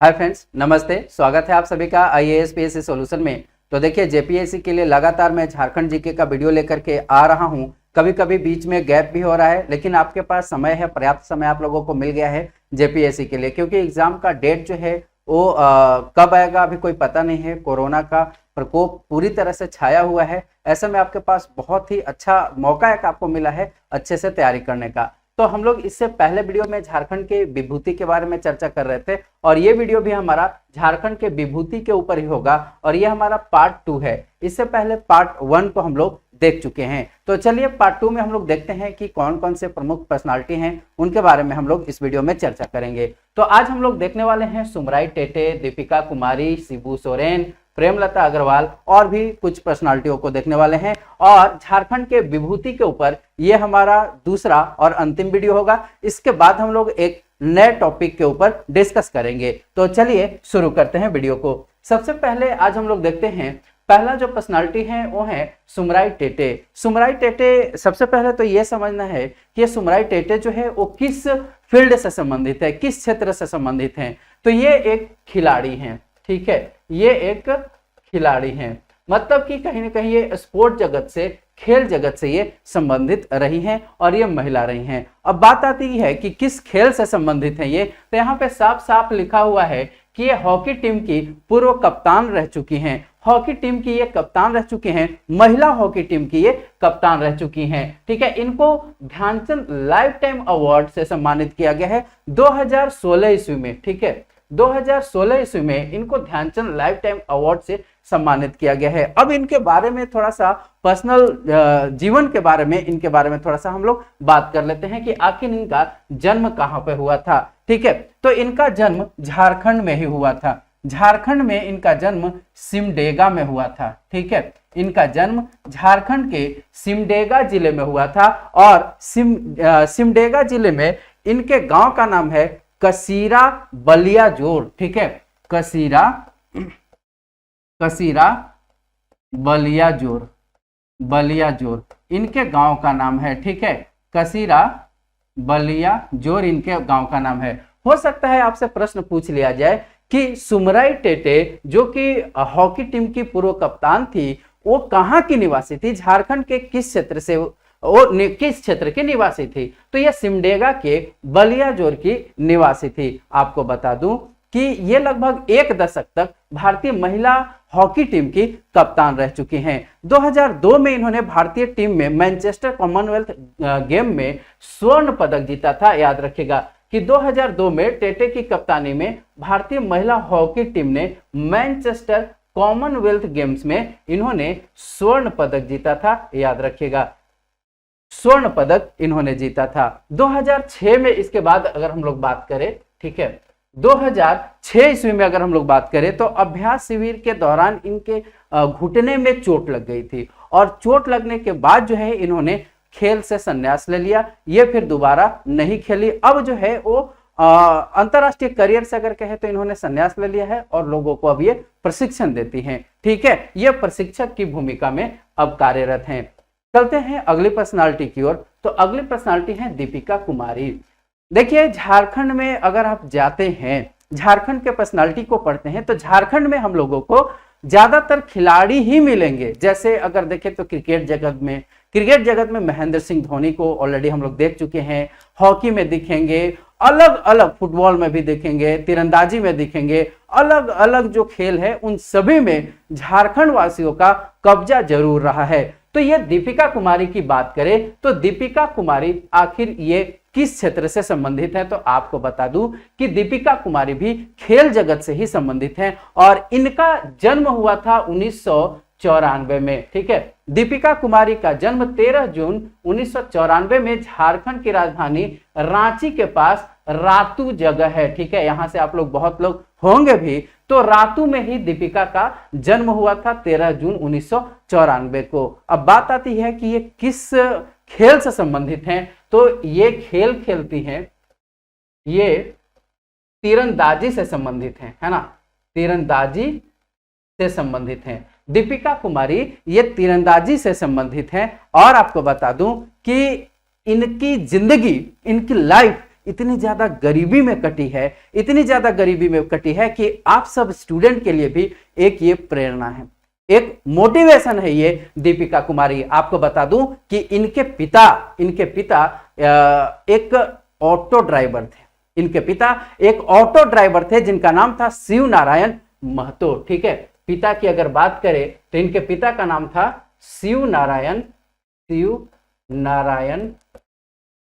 Hi friends, नमस्ते। स्वागत है आप सभी का आईएएस पीएससी सॉल्यूशन में। तो देखिए, जेपीएससी के लिए लगातार मैं झारखंड जीके का वीडियो लेकर के आ रहा हूं। कभी कभी बीच में गैप भी हो रहा है, लेकिन आपके पास समय है, पर्याप्त समय आप लोगों को मिल गया है जेपीएससी के लिए, क्योंकि एग्जाम का डेट जो है वो कब आएगा अभी कोई पता नहीं है। कोरोना का प्रकोप पूरी तरह से छाया हुआ है। ऐसे में आपके पास बहुत ही अच्छा मौका एक आपको मिला है अच्छे से तैयारी करने का। तो हम लोग इससे पहले वीडियो में झारखंड के विभूति के बारे में चर्चा कर रहे थे, और ये वीडियो भी हमारा झारखंड के विभूति के ऊपर ही होगा, और ये हमारा पार्ट 2 है। इससे पहले पार्ट 1 को हम लोग देख चुके हैं। तो चलिए पार्ट 2 में हम लोग देखते हैं कि कौन कौन से प्रमुख पर्सनालिटी हैं, उनके बारे में हम लोग इस वीडियो में चर्चा करेंगे। तो आज हम लोग देखने वाले हैं सुमराई टेटे, दीपिका कुमारी, शिबू सोरेन, प्रेमलता अग्रवाल और भी कुछ पर्सनालिटियों को देखने वाले हैं। और झारखंड के विभूति के ऊपर ये हमारा दूसरा और अंतिम वीडियो होगा। इसके बाद हम लोग एक नए टॉपिक के ऊपर डिस्कस करेंगे। तो चलिए शुरू करते हैं वीडियो को। सबसे पहले आज हम लोग देखते हैं, पहला जो पर्सनालिटी है वो है सुमराई टेटे। सुमराई टेटे, सबसे पहले तो ये समझना है कि ये सुमराई टेटे जो है वो किस फील्ड से संबंधित है, किस क्षेत्र से संबंधित है। तो ये एक खिलाड़ी हैं, ठीक है, ये एक खिलाड़ी हैं, मतलब कि कहीं ना कहीं ये स्पोर्ट जगत से, खेल जगत से ये संबंधित रही हैं, और ये महिला रही हैं। अब बात आती है कि किस खेल से संबंधित है ये, तो यहाँ पे साफ साफ लिखा हुआ है कि ये हॉकी टीम की पूर्व कप्तान रह चुकी हैं। हॉकी टीम की ये कप्तान रह चुके हैं, महिला हॉकी टीम की ये कप्तान रह चुकी हैं, ठीक है। इनको ध्यानचंद लाइफ टाइम अवार्ड से सम्मानित किया गया है 2016 ईस्वी में, ठीक है। 2016 ईस्वी में इनको ध्यानचंद लाइफ टाइम अवार्ड से सम्मानित किया गया है। अब इनके बारे में थोड़ा सा पर्सनल जीवन के बारे में, इनके बारे में थोड़ा सा हम लोग बात कर लेते हैं कि आखिर इनका जन्म कहाँ पे हुआ था, ठीक है। तो इनका जन्म झारखंड में ही हुआ था। झारखंड में इनका जन्म सिमडेगा में हुआ था, ठीक है। इनका जन्म झारखंड के सिमडेगा जिले में हुआ था, और सिमडेगा जिले में इनके गांव का नाम है कसीरा बलियाजोर, ठीक है। कसीरा बलियाजोर इनके गांव का नाम है, ठीक है। कसीरा बलियाजोर इनके गांव का नाम है। हो सकता है आपसे प्रश्न पूछ लिया जाए कि सुमराई टेटे जो कि हॉकी टीम की पूर्व कप्तान थी, वो कहाँ की निवासी थी, झारखंड के किस क्षेत्र से, वो किस क्षेत्र की निवासी थी। तो यह सिमडेगा के बलियाजोर की निवासी थी। आपको बता दूं कि ये लगभग एक दशक तक भारतीय महिला हॉकी टीम की कप्तान रह चुकी हैं। 2002 में इन्होंने भारतीय टीम में मैनचेस्टर कॉमनवेल्थ गेम में स्वर्ण पदक जीता था। याद रखिएगा कि 2002 में टेटे की कप्तानी में भारतीय महिला हॉकी टीम ने मैनचेस्टर कॉमनवेल्थ गेम्स में इन्होंने स्वर्ण पदक जीता था। याद रखिएगा, स्वर्ण पदक इन्होंने जीता था। 2006 में इसके बाद अगर हम लोग बात करें, ठीक है, 2006 ईस्वी में अगर हम लोग बात करें तो अभ्यास शिविर के दौरान इनके घुटने में चोट लग गई थी, और चोट लगने के बाद जो है इन्होंने खेल से संन्यास ले लिया। ये फिर दोबारा नहीं खेली। अब जो है वो अंतरराष्ट्रीय करियर से अगर कहे तो इन्होंने संन्यास ले लिया है, और लोगों को अब ये प्रशिक्षण देती हैं, ठीक है। ये प्रशिक्षक की भूमिका में अब कार्यरत हैं। चलते हैं अगली पर्सनालिटी की ओर। तो अगली पर्सनालिटी है दीपिका कुमारी। देखिए, झारखंड में अगर आप जाते हैं, झारखंड के पर्सनालिटी को पढ़ते हैं, तो झारखंड में हम लोगों को ज्यादातर खिलाड़ी ही मिलेंगे। जैसे अगर देखें तो क्रिकेट जगत में महेंद्र सिंह धोनी को ऑलरेडी हम लोग देख चुके हैं। हॉकी में दिखेंगे, अलग अलग फुटबॉल में भी दिखेंगे, तीरंदाजी में दिखेंगे, अलग अलग जो खेल है उन सभी में झारखंड वासियों का कब्जा जरूर रहा है। तो ये दीपिका कुमारी की बात करें तो दीपिका कुमारी आखिर ये किस क्षेत्र से संबंधित है, तो आपको बता दूं कि दीपिका कुमारी भी खेल जगत से ही संबंधित हैं, और इनका जन्म हुआ था 1994 में, ठीक है। दीपिका कुमारी का जन्म 13 जून 1994 में झारखंड की राजधानी रांची के पास रातू जगह है, ठीक है। यहां से आप लोग बहुत लोग होंगे भी, तो रातू में ही दीपिका का जन्म हुआ था 13 जून 1994 को। अब बात आती है कि ये किस खेल से संबंधित हैं, तो ये खेल खेलती हैं, ये तीरंदाजी से संबंधित हैं, है ना, तीरंदाजी से संबंधित हैं। दीपिका कुमारी ये तीरंदाजी से संबंधित हैं, और आपको बता दूं कि इनकी जिंदगी, इनकी लाइफ इतनी ज्यादा गरीबी में कटी है, इतनी ज्यादा गरीबी में कटी है कि आप सब स्टूडेंट के लिए भी एक ये प्रेरणा है, एक मोटिवेशन है ये दीपिका कुमारी। आपको बता दूं कि इनके पिता एक ऑटो ड्राइवर थे। इनके पिता एक ऑटो ड्राइवर थे जिनका नाम था शिव नारायण महतो। ठीक है, पिता की अगर बात करें तो इनके पिता का नाम था शिव नारायण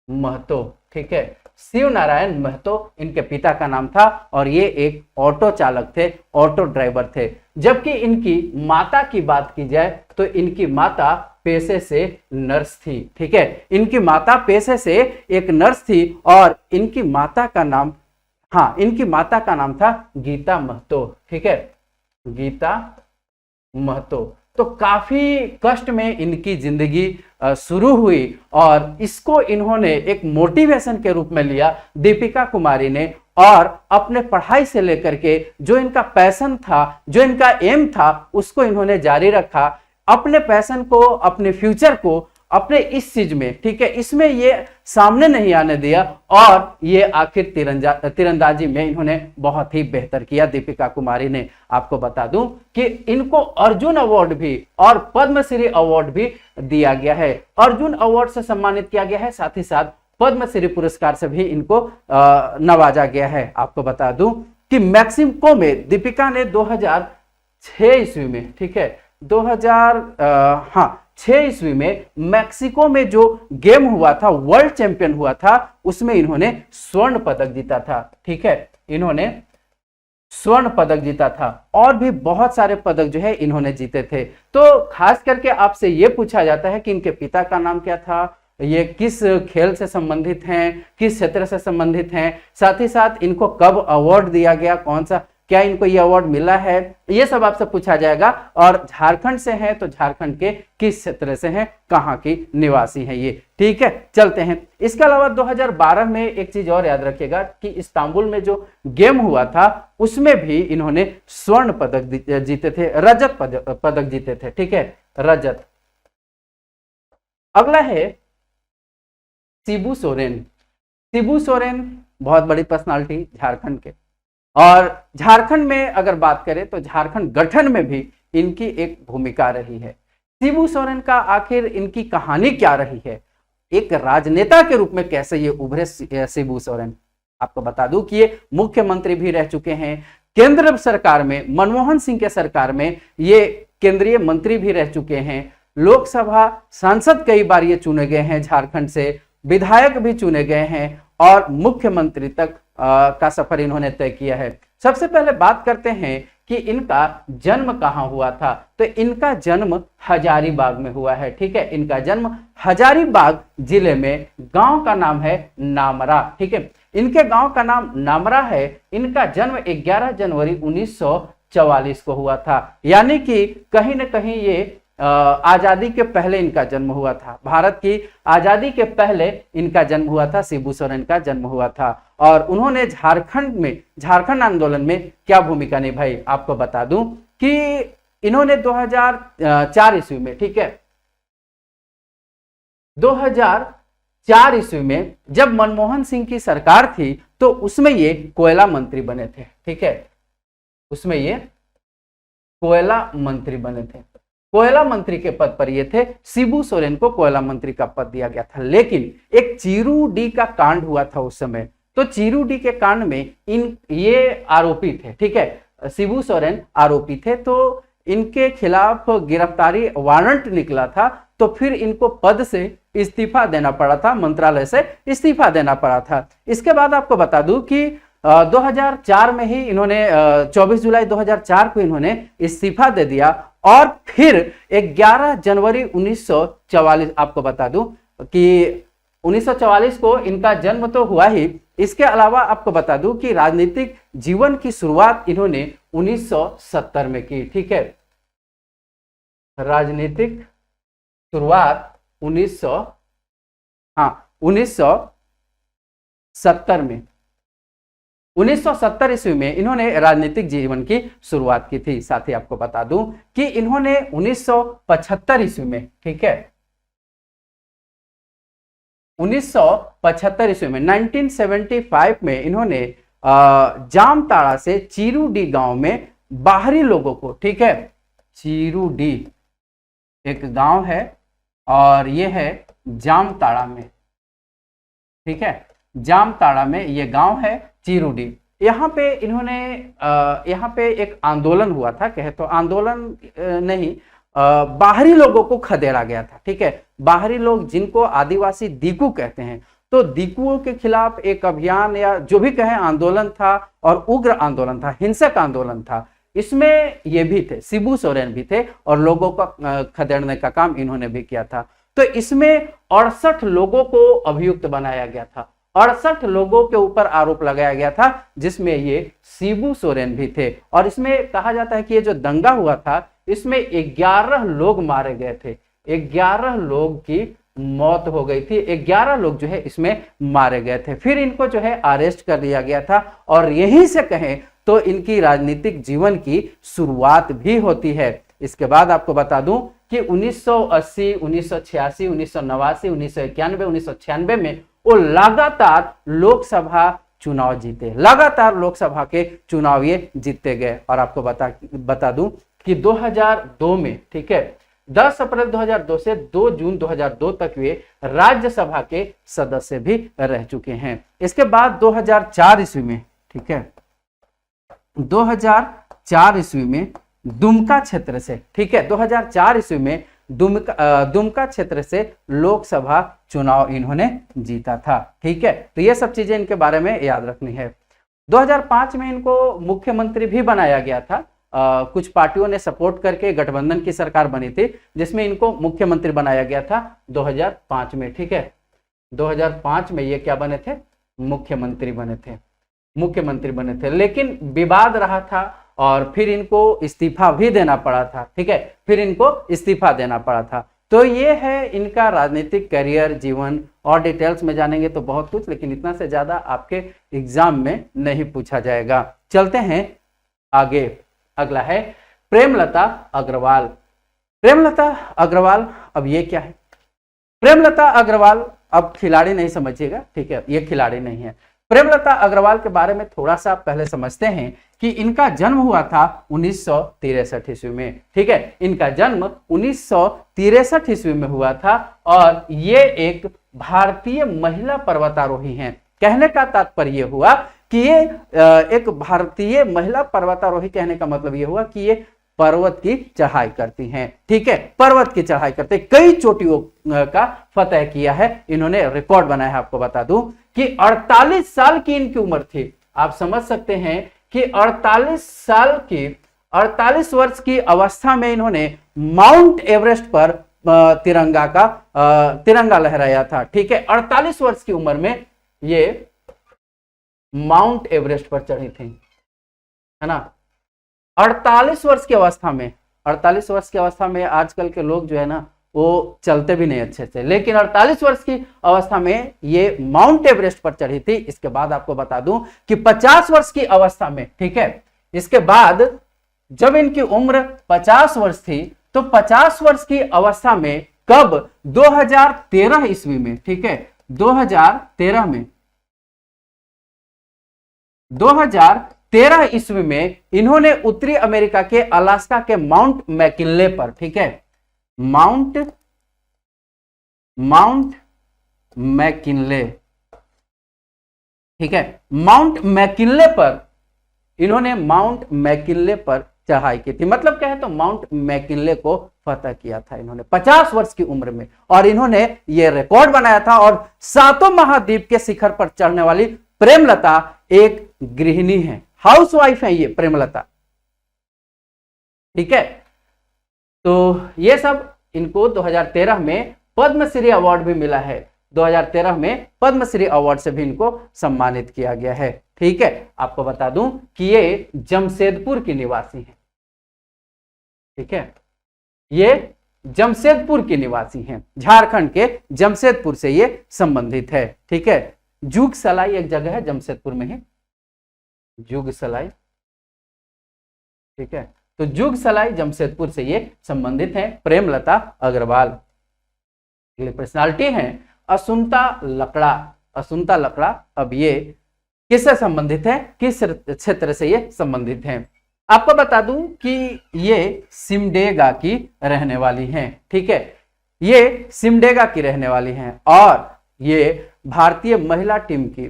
महतो। ठीक है, शिव नारायण महतो इनके पिता का नाम था और ये एक ऑटो चालक थे, ऑटो ड्राइवर थे। जबकि इनकी माता की बात की जाए तो इनकी माता पेशे से नर्स थी। ठीक है, इनकी माता पेशे से एक नर्स थी और इनकी माता का नाम था गीता महतो। ठीक है, गीता महतो। तो काफी कष्ट में इनकी जिंदगी शुरू हुई और इसको इन्होंने एक मोटिवेशन के रूप में लिया दीपिका कुमारी ने, और अपने पढ़ाई से लेकर के जो इनका पैशन था, जो इनका एम था, उसको इन्होंने जारी रखा। अपने पैशन को, अपने फ्यूचर को, अपने इस चीज में, ठीक है, इसमें ये सामने नहीं आने दिया और ये आखिर तीरंदाजी में इन्होंने बहुत ही बेहतर किया दीपिका कुमारी ने। आपको बता दूं कि इनको अर्जुन अवार्ड भी और पद्मश्री अवार्ड भी दिया गया है। अर्जुन अवार्ड से सम्मानित किया गया है, साथ ही साथ पद्मश्री पुरस्कार से भी इनको नवाजा गया है। आपको बता दूं कि मैक्सिको में दीपिका ने 2006 ईस्वी में, ठीक है, 2006 ईस्वी में मैक्सिको में जो गेम हुआ था, वर्ल्ड चैंपियन हुआ था, उसमें इन्होंने स्वर्ण पदक जीता था। ठीक है, इन्होंने स्वर्ण पदक जीता था और भी बहुत सारे पदक जो है इन्होंने जीते थे। तो खास करके आपसे यह पूछा जाता है कि इनके पिता का नाम क्या था, ये किस खेल से संबंधित हैं, किस क्षेत्र से संबंधित हैं, साथ ही साथ इनको कब अवार्ड दिया गया, कौन सा, क्या इनको ये अवार्ड मिला है, ये सब आपसे पूछा जाएगा। और झारखंड से हैं तो झारखंड के किस क्षेत्र से हैं, कहाँ की निवासी हैं ये। ठीक है, चलते हैं। इसके अलावा 2012 में एक चीज और याद रखिएगा कि इस्तांबुल में जो गेम हुआ था उसमें भी इन्होंने स्वर्ण पदक जीते थे, रजत पदक जीते थे। ठीक है, रजत। अगला है शिबू सोरेन। शिबू सोरेन बहुत बड़ी पर्सनालिटी झारखंड के, और झारखंड में अगर बात करें तो झारखंड गठन में भी इनकी एक भूमिका रही है। शिबू सोरेन का आखिर इनकी कहानी क्या रही है, एक राजनेता के रूप में कैसे ये उभरे शिबू सोरेन। आपको बता दूं कि ये मुख्यमंत्री भी रह चुके हैं, केंद्र सरकार में, मनमोहन सिंह के सरकार में ये केंद्रीय मंत्री भी रह चुके हैं, लोकसभा सांसद कई बार ये चुने गए हैं झारखंड से, विधायक भी चुने गए हैं और मुख्यमंत्री तक का सफर इन्होंने तय किया है। सबसे पहले बात करते हैं कि इनका जन्म कहां हुआ था। तो इनका जन्म हजारीबाग में हुआ है। ठीक है, इनका जन्म हजारीबाग जिले में, गांव का नाम है नामरा। ठीक है, इनके गांव का नाम नामरा है। इनका जन्म 11 जनवरी 1944 को हुआ था, यानी कि कहीं ना कहीं ये आजादी के पहले इनका जन्म हुआ था। भारत की आजादी के पहले इनका जन्म हुआ था, शिबू सोरेन का जन्म हुआ था। और उन्होंने झारखंड आंदोलन में क्या भूमिका निभाई, आपको बता दूं कि इन्होंने 2004 ईस्वी में, ठीक है, 2004 ईस्वी में जब मनमोहन सिंह की सरकार थी तो उसमें ये कोयला मंत्री बने थे। ठीक है, उसमें ये कोयला मंत्री बने थे। कोयला मंत्री के पद पर ये थे। शिबू सोरेन को कोयला मंत्री का पद दिया गया था, लेकिन एक चीरू-डी का कांड हुआ था उस समय। तो चीरू-डी के कांड में ये आरोपी थे। ठीक है, शिबू सोरेन आरोपी थे, तो इनके खिलाफ गिरफ्तारी वारंट निकला था, तो फिर इनको पद से इस्तीफा देना पड़ा था, मंत्रालय से इस्तीफा देना पड़ा था। इसके बाद आपको बता दूं कि 2004 में ही इन्होंने 24 जुलाई 2004 को इन्होंने इस्तीफा दे दिया और फिर 11 जनवरी 1944, आपको बता दूं कि 1944 को इनका जन्म तो हुआ ही, इसके अलावा आपको बता दूं कि राजनीतिक जीवन की शुरुआत इन्होंने 1970 में की। ठीक है, राजनीतिक शुरुआत 1970 में, 1970 ईस्वी में इन्होंने राजनीतिक जीवन की शुरुआत की थी। साथ ही आपको बता दूं कि इन्होंने 1975 ईस्वी में, ठीक है, 1975 ईस्वी में 1975 में इन्होंने जामताड़ा से चीरूडी गांव में बाहरी लोगों को, ठीक है, चीरूडी एक गांव है और ये है जामताड़ा में, ठीक है, जामताड़ा में ये गांव है चीरूडी। यहाँ पे इन्होंने यहाँ पे एक आंदोलन हुआ था, कहे तो आंदोलन नहीं, बाहरी लोगों को खदेड़ा गया था, ठीक है, बाहरी लोग जिनको आदिवासी दीकू कहते हैं, तो दीकुओं के खिलाफ एक अभियान या जो भी कहें आंदोलन था और उग्र आंदोलन था, हिंसक आंदोलन था। इसमें ये भी थे, शिबू सोरेन भी थे और लोगों का खदेड़ने का काम इन्होंने भी किया था। तो इसमें 68 लोगों को अभियुक्त बनाया गया था, 68 लोगों के ऊपर आरोप लगाया गया था, जिसमें ये शिबू सोरेन भी थे। और इसमें कहा जाता है कि ये जो दंगा हुआ था इसमें 11 लोग मारे गए थे, 11 लोग की मौत हो गई थी, 11 लोग जो है इसमें मारे गए थे। फिर इनको जो है अरेस्ट कर लिया गया था और यहीं से कहें तो इनकी राजनीतिक जीवन की शुरुआत भी होती है। इसके बाद आपको बता दूं कि 1980, 1986, 1989, 1991, 1996 में वो लगातार लोकसभा चुनाव जीते, लगातार लोकसभा के चुनाव ये जीतते गए। और आपको बता दूं कि 2002 में, ठीक है, 10 अप्रैल 2002 से 2 जून 2002 तक वे राज्यसभा के सदस्य भी रह चुके हैं। इसके बाद 2004 ईस्वी में, ठीक है, 2004 ईस्वी में दुमका क्षेत्र से, ठीक है, 2004 ईस्वी में दुमका क्षेत्र से लोकसभा चुनाव इन्होंने जीता था, ठीक है। तो ये सब चीजें इनके बारे में याद रखनी है। 2005 में इनको मुख्यमंत्री भी बनाया गया था, कुछ पार्टियों ने सपोर्ट करके गठबंधन की सरकार बनी थी, जिसमें इनको मुख्यमंत्री बनाया गया था 2005 में, ठीक है। 2005 में ये क्या बने थे, मुख्यमंत्री बने थे, मुख्यमंत्री बने थे। लेकिन विवाद रहा था और फिर इनको इस्तीफा भी देना पड़ा था, ठीक है, फिर इनको इस्तीफा देना पड़ा था। तो ये है इनका राजनीतिक करियर, जीवन, और डिटेल्स में जानेंगे तो बहुत कुछ, लेकिन इतना से ज्यादा आपके एग्जाम में नहीं पूछा जाएगा। चलते हैं आगे। अगला है प्रेमलता अग्रवाल। प्रेमलता अग्रवाल, अब ये क्या है? प्रेमलता अग्रवाल, अब खिलाड़ी नहीं समझिएगा, ठीक है, ये खिलाड़ी नहीं है। प्रेमलता अग्रवाल के बारे में थोड़ा सा पहले समझते हैं कि इनका जन्म हुआ था 1963 ईस्वी में, ठीक है, इनका जन्म 1963 ईस्वी में हुआ था और ये एक भारतीय महिला पर्वतारोही हैं। कहने का तात्पर्य हुआ कि ये एक भारतीय महिला पर्वतारोही, कहने का मतलब ये हुआ कि ये पर्वत की चढ़ाई करती हैं, ठीक है, पर्वत की चढ़ाई करते, कई चोटियों का फतह किया है इन्होंने, रिकॉर्ड बनाया है। आपको बता दूं कि 48 साल की इनकी उम्र थी। आप समझ सकते हैं कि 48 वर्ष की अवस्था में इन्होंने माउंट एवरेस्ट पर तिरंगा लहराया था, ठीक है। 48 वर्ष की उम्र में ये माउंट एवरेस्ट पर चढ़ी थी, है ना। 48 वर्ष की अवस्था में, 48 वर्ष की अवस्था में आजकल के लोग जो है ना वो चलते भी नहीं अच्छे से, लेकिन 48 वर्ष की अवस्था में ये माउंट एवरेस्ट पर चढ़ी थी। इसके बाद आपको बता दूं कि 50 वर्ष की अवस्था में, ठीक है, इसके बाद जब इनकी उम्र 50 वर्ष थी तो 50 वर्ष की अवस्था में कब, 2013 ईस्वी में, ठीक है, 2013 ईस्वी में इन्होंने उत्तरी अमेरिका के अलास्का के माउंट मैकिनले पर, ठीक है, माउंट मैकिनले, ठीक है, माउंट मैकिनले पर इन्होंने माउंट मैकिनले पर चढ़ाई की थी। मतलब क्या है, तो माउंट मैकिनले को फतह किया था इन्होंने 50 वर्ष की उम्र में, और इन्होंने ये रिकॉर्ड बनाया था। और 7 महाद्वीप के शिखर पर चढ़ने वाली प्रेमलता एक गृहिणी है, हाउसवाइफ है ये प्रेमलता, ठीक है। तो ये सब इनको 2013 में पद्मश्री अवार्ड भी मिला है, 2013 में पद्मश्री अवार्ड से भी इनको सम्मानित किया गया है, ठीक है। आपको बता दूं कि ये जमशेदपुर की निवासी हैं, ठीक है, ये जमशेदपुर की निवासी हैं, झारखंड के जमशेदपुर से ये संबंधित है, ठीक है। जुगसलाई एक जगह है जमशेदपुर में ही, जुगसलाई, ठीक है। तो जुगसलाई जमशेदपुर से ये संबंधित हैं प्रेमलता अग्रवाल। पर्सनालिटी हैं असुंता लकड़ा, असुंता लकड़ा अब ये किससे संबंधित है, किस क्षेत्र से ये संबंधित है? आपको बता दूं कि ये सिमडेगा की रहने वाली हैं, ठीक है, ये सिमडेगा की रहने वाली हैं और ये भारतीय महिला टीम की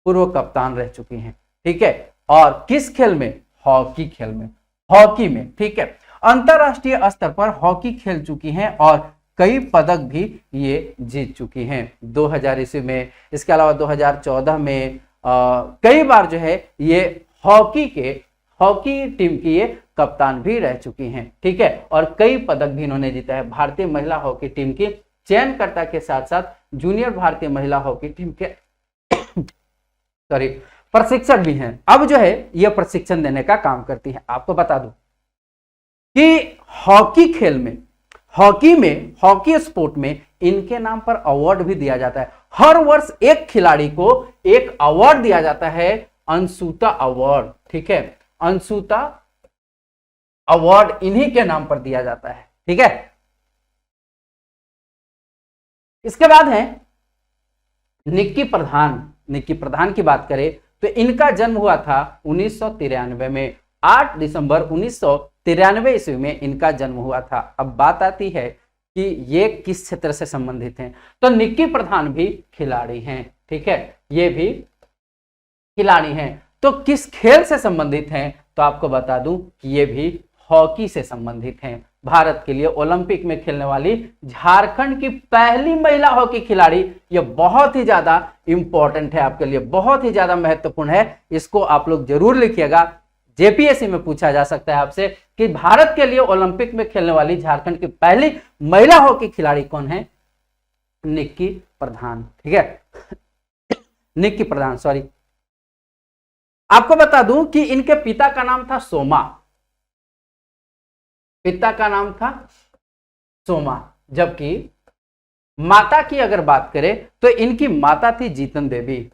पूर्व कप्तान रह चुकी हैं, ठीक है, और किस खेल में? हॉकी खेल में, हॉकी में, ठीक है। अंतरराष्ट्रीय स्तर पर हॉकी खेल चुकी हैं और कई पदक भी ये जीत चुकी हैं 2000 ईस्वी में, इसके अलावा 2014 में कई बार जो है ये हॉकी टीम की ये कप्तान भी रह चुकी हैं, ठीक है, और कई पदक भी इन्होंने जीता है। भारतीय महिला हॉकी टीम की चयनकर्ता के साथ साथ जूनियर भारतीय महिला हॉकी टीम के सॉरी प्रशिक्षक भी हैं। अब जो है ये प्रशिक्षण देने का काम करती है। आपको बता दूं कि हॉकी खेल में, हॉकी स्पोर्ट में इनके नाम पर अवार्ड भी दिया जाता है। हर वर्ष एक खिलाड़ी को एक अवार्ड दिया जाता है, अंशुता अवार्ड, ठीक है, अंशुता अवार्ड इन्हीं के नाम पर दिया जाता है, ठीक है। इसके बाद है निक्की प्रधान। निक्की प्रधान की बात करें तो इनका जन्म हुआ था 1993 में, 8 दिसंबर 1993 ईस्वी में इनका जन्म हुआ था। अब बात आती है कि ये किस क्षेत्र से संबंधित हैं, तो निक्की प्रधान भी खिलाड़ी हैं, ठीक है, ये भी खिलाड़ी हैं। तो किस खेल से संबंधित हैं, तो आपको बता दूं कि ये भी हॉकी से संबंधित हैं। भारत के लिए ओलंपिक में खेलने वाली झारखंड की पहली महिला हॉकी खिलाड़ी, ये बहुत ही ज्यादा इंपॉर्टेंट है आपके लिए, बहुत ही ज्यादा महत्वपूर्ण है, इसको आप लोग जरूर लिखिएगा। जेपीएससी में पूछा जा सकता है आपसे कि भारत के लिए ओलंपिक में खेलने वाली झारखंड की पहली महिला हॉकी खिलाड़ी कौन है? निक्की प्रधान, ठीक है, निक्की प्रधान, सॉरी। आपको बता दूं कि इनके पिता का नाम था सोमा, पिता का नाम था सोमा, जबकि माता की अगर बात करें तो इनकी माता थी जीतन देवी,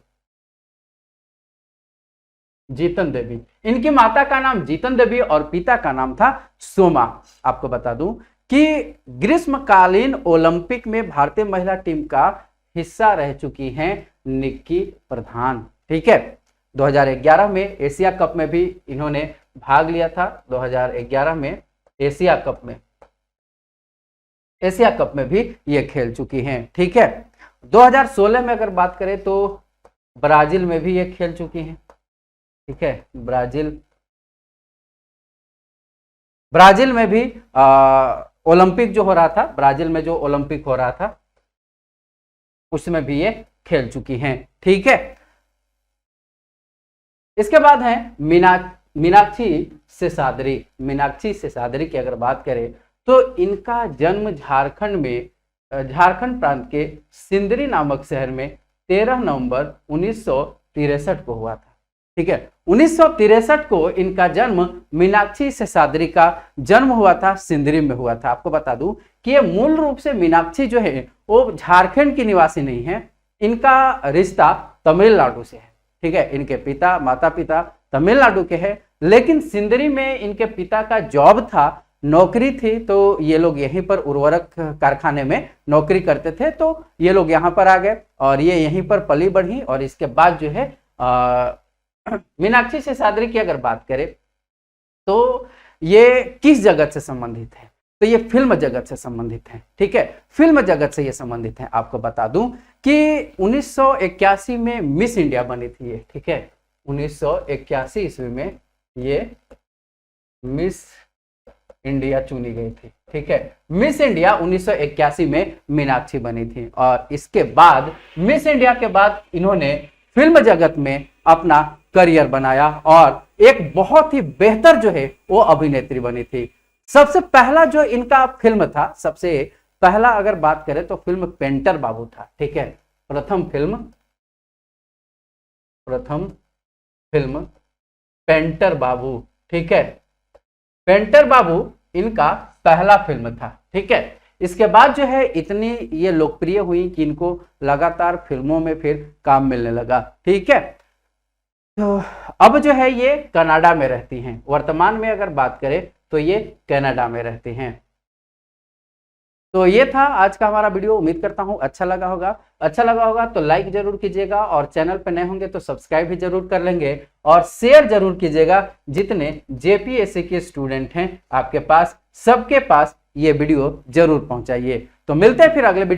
जीतन देवी। इनकी माता का नाम जीतन देवी और पिता का नाम था सोमा। आपको बता दूं कि ग्रीष्मकालीन ओलंपिक में भारतीय महिला टीम का हिस्सा रह चुकी हैं निक्की प्रधान, ठीक है। 2011 में एशिया कप में भी इन्होंने भाग लिया था। 2011 में एशिया कप में भी ये खेल चुकी हैं, ठीक है। 2016 में अगर बात करें तो ब्राजील में भी ये खेल चुकी हैं, ठीक है, ब्राजील में भी ओलंपिक जो हो रहा था, ब्राजील में जो ओलंपिक हो रहा था उसमें भी ये खेल चुकी हैं, ठीक है। इसके बाद है मीनाक्षी सेसाद्री। मीनाक्षी सेसाद्री की अगर बात करें तो इनका जन्म झारखंड प्रांत के सिंदरी नामक शहर में 13 नवंबर 1963 को हुआ था, ठीक है। 1963 को इनका जन्म, मीनाक्षी सेसाद्री का जन्म हुआ था, सिंदरी में हुआ था। आपको बता दूं कि ये मूल रूप से मीनाक्षी जो है वो झारखंड की निवासी नहीं है, इनका रिश्ता तमिलनाडु से है, ठीक है। इनके माता पिता तमिलनाडु के हैं, लेकिन सिंदरी में इनके पिता का जॉब था, नौकरी थी, तो ये लोग यहीं पर उर्वरक कारखाने में नौकरी करते थे, तो ये लोग यहाँ पर आ गए और ये यहीं पर पली बढ़ी। और इसके बाद जो है मीनाक्षी सेसाद्री की अगर बात करें तो ये किस जगत से संबंधित है, तो ये फिल्म जगत से संबंधित है, ठीक है, फिल्म जगत से ये संबंधित है। आपको बता दूं कि 1981 में मिस इंडिया बनी थी ये, ठीक है, 1981 ईस्वी में ये मिस इंडिया चुनी गई थी, ठीक है। मिस इंडिया 1981 में मीनाक्षी बनी थी और इसके बाद मिस इंडिया के बाद इन्होंने फिल्म जगत में अपना करियर बनाया और एक बहुत ही बेहतर जो है वो अभिनेत्री बनी थी। सबसे पहला जो इनका फिल्म था, सबसे पहला अगर बात करें तो फिल्म पेंटर बाबू था, ठीक है, प्रथम फिल्म पेंटर बाबू, ठीक है, पेंटर बाबू इनका पहला फिल्म था, ठीक है। इसके बाद जो है इतनी ये लोकप्रिय हुई कि इनको लगातार फिल्मों में फिर काम मिलने लगा, ठीक है। तो अब जो है ये कनाडा में रहती हैं, वर्तमान में अगर बात करें तो ये कनाडा में रहती हैं। तो ये था आज का हमारा वीडियो। उम्मीद करता हूं अच्छा लगा होगा तो लाइक जरूर कीजिएगा, और चैनल पे नए होंगे तो सब्सक्राइब भी जरूर कर लेंगे, और शेयर जरूर कीजिएगा। जितने जेपीएससी के स्टूडेंट हैं आपके पास, सबके पास ये वीडियो जरूर पहुंचाइए। तो मिलते हैं फिर अगले वीडियो।